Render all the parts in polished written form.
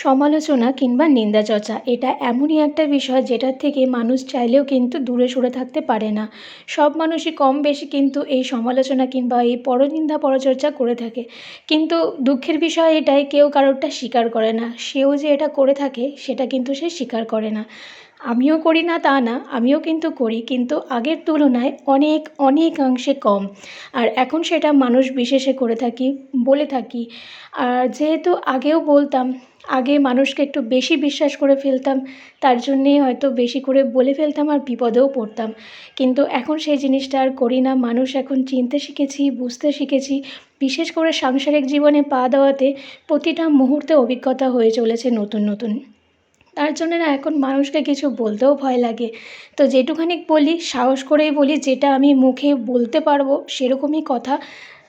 সমালোচনা কিংবা নিন্দাচর্চা এটা এমনই একটা বিষয় যেটার থেকে মানুষ চাইলেও কিন্তু দূরে সরে থাকতে পারে না। সব মানুষই কম বেশি কিন্তু এই সমালোচনা কিংবা এই পরনিন্দা পরচর্চা করে থাকে। কিন্তু দুঃখের বিষয় এটাই, কেউ কারোরটা স্বীকার করে না। সেও যে এটা করে থাকে সেটা কিন্তু সে স্বীকার করে না। আমিও করি না তা না, আমিও কিন্তু করি, কিন্তু আগের তুলনায় অনেক অনেকাংশে কম। আর এখন সেটা মানুষ বিশেষে করে থাকি, বলে থাকি। আর যেহেতু আগেও বলতাম, আগে মানুষকে একটু বেশি বিশ্বাস করে ফেলতাম, তার জন্যেই হয়তো বেশি করে বলে ফেলতাম আর বিপদেও পড়তাম। কিন্তু এখন সেই জিনিসটা আর করি না। মানুষ এখন চিনতে শিখেছি, বুঝতে শিখেছি। বিশেষ করে সাংসারিক জীবনে পা দেওয়াতে প্রতিটা মুহূর্তে অভিজ্ঞতা হয়ে চলেছে নতুন নতুন। তার জন্যে না এখন মানুষকে কিছু বলতেও ভয় লাগে। তো যেটুখানি বলি সাহস করেই বলি, যেটা আমি মুখে বলতে পারবো সেরকমই কথা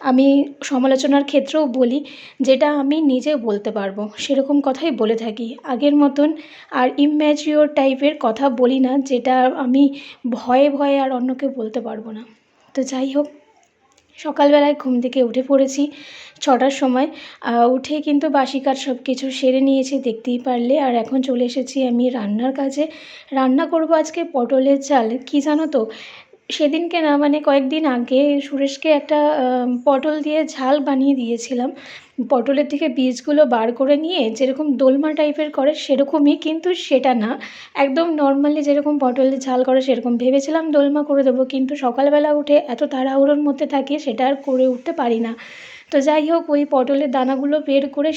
আমি সমালোচনার ক্ষেত্রেও বলি। যেটা আমি নিজে বলতে পারবো সেরকম কথাই বলে থাকি। আগের মতন আর ইম্যাচিওর টাইপের কথা বলি না, যেটা আমি ভয়ে ভয়ে আর অন্যকে বলতে পারবো না। তো যাই হোক, সকালবেলায় ঘুম থেকে উঠে পড়েছি 6টার সময়। উঠে কিন্তু বাসি কাজ সব কিছু সেরে নিয়েছি দেখতেই পারলে। আর এখন চলে এসেছি আমি রান্নার কাজে। রান্না করব আজকে পটলের ঝাল। কী জানো তো, সেদিনকে না মানে কয়েকদিন আগে সুরেশকে একটা পটল দিয়ে ঝাল বানিয়ে দিয়েছিলাম। পটলের থেকে বীজগুলো বার করে নিয়ে যেরকম দোলমা টাইপের করে সেরকমই, কিন্তু সেটা না, একদম নর্মালি যেরকম পটলের ঝাল করে সেরকম ভেবেছিলাম দোলমা করে দেবো, কিন্তু সকালবেলা উঠে এত তাড়াহুড়োর মধ্যে থাকি সেটা আর করে উঠতে পারি না। তো যাই হোক, ওই পটলের দানাগুলো বের করে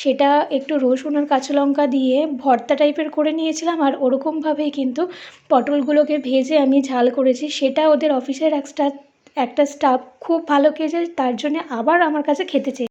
সেটা একটু রসুন আর কাঁচা লঙ্কা দিয়ে ভর্তা টাইপের করে নিয়েছিলাম। আর ওরকমভাবেই কিন্তু পটলগুলোকে ভেজে আমি ঝাল করেছি। সেটা ওদের অফিসের একটা স্টাফ খুব ভালো খেয়েছে, তার জন্যে আবার আমার কাছে খেতে চেয়েছে।